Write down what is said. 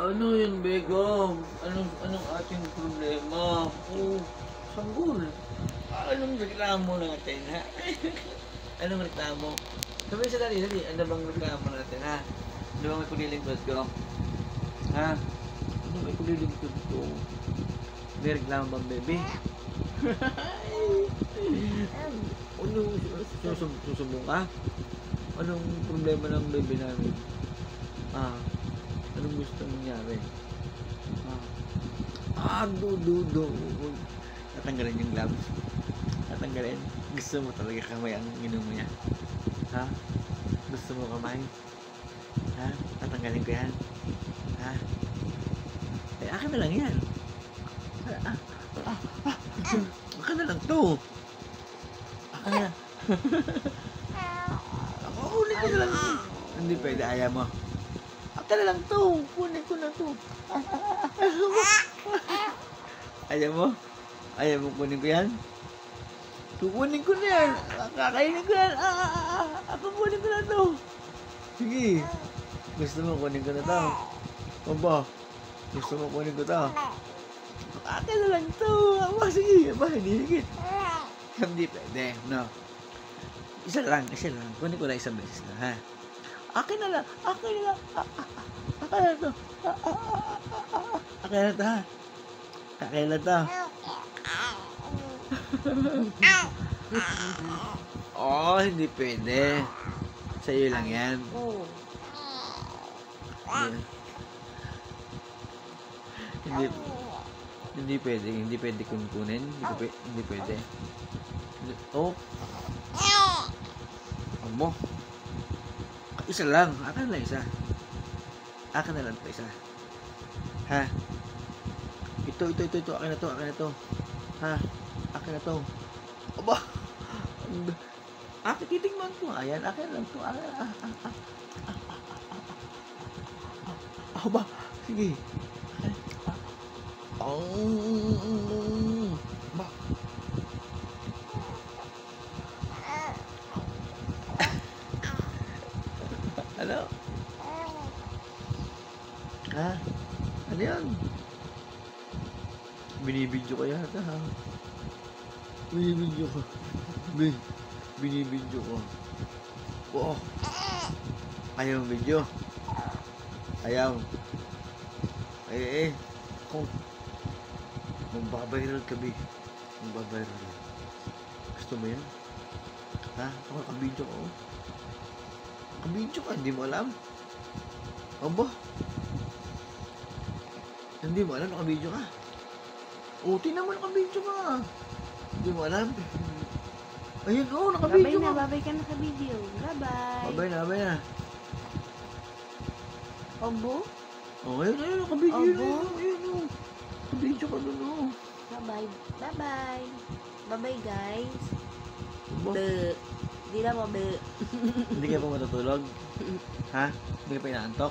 Ano yun, Begong? Anong ating problema? Oh, sanggol. Anong reklamo natin, ha? Anong reklamo? Sabi sa dali, ano bang reklamo natin, ha? Ano bang ipaglilingkod ko? Ha? Ano bang ipaglilingkod ko? May reklamo bang, baby? Ano, susubong ka? Anong problema ng baby namin? Anong gusto mangyari? Tatanggalin yung gloves. Tatanggalin. Gusto mo talaga kamay ang inom mo niya? Ha? Gusto mo kamay? Ha? Tatanggalin ko yan? Ha? Eh, akin na lang yan. Akin na lang to. Akin na. Ako, ulit ko na lang. Hindi pwede, ayaw mo. Akin na lang to. Kunin ko na to. Ayaw mo? Ayaw mo kunin ko yan? Kukunin ko na yan. Kakainin ko yan. Ako kunin ko na to. Sige. Gusto mo kunin ko na to? Aba. Gusto mo kunin ko to? Akin na lang to. Aba, sige. Aba, hindi higit. Hindi pwede. No. Isa lang. Kunin ko na isang beses na, ha? Akin na lang. Akin na to. Akin na to, ha? Akin na to. Oh, hindi pwede. Sa'yo lang yan. Hindi pwede. Hindi pwede kunin. Hindi pwede. Oh. Amo. Isa lang. Akin na lang isa. Akin na lang ito isa. Ha? Ito. Akin na to. Ha? Akin na to. Aba! Titigman ko. Ayan, akin lang to. Aba! Sige. Ba! Ano? Ha? Ano yan? Binibidyo ko yata, ha? Binibidyo ko. Binibidyo ko. Oo. Ayaw ang video. Ayaw. Kung magbabiral ka, magbabiral. Gusto mo yan? Ha? Nakakabidyo ko. Nakabidyo ka, hindi mo alam? Aba? Hindi mo alam, nakabidyo ka? Tingnan mo, nakabidyo ka. Hindi mo alam? Ayun, nakabidyo ka. Babay ka na sa video. Bye-bye. Babay na. Obo? Ayun, nakabidyo na. Obo? Ayun, nakabidyo ka doon, Bye-bye. Bye-bye. Bye-bye, guys. Aba? Di na mo, Hindi ka pa matutulog? Ha? Hindi ka pa inaantok?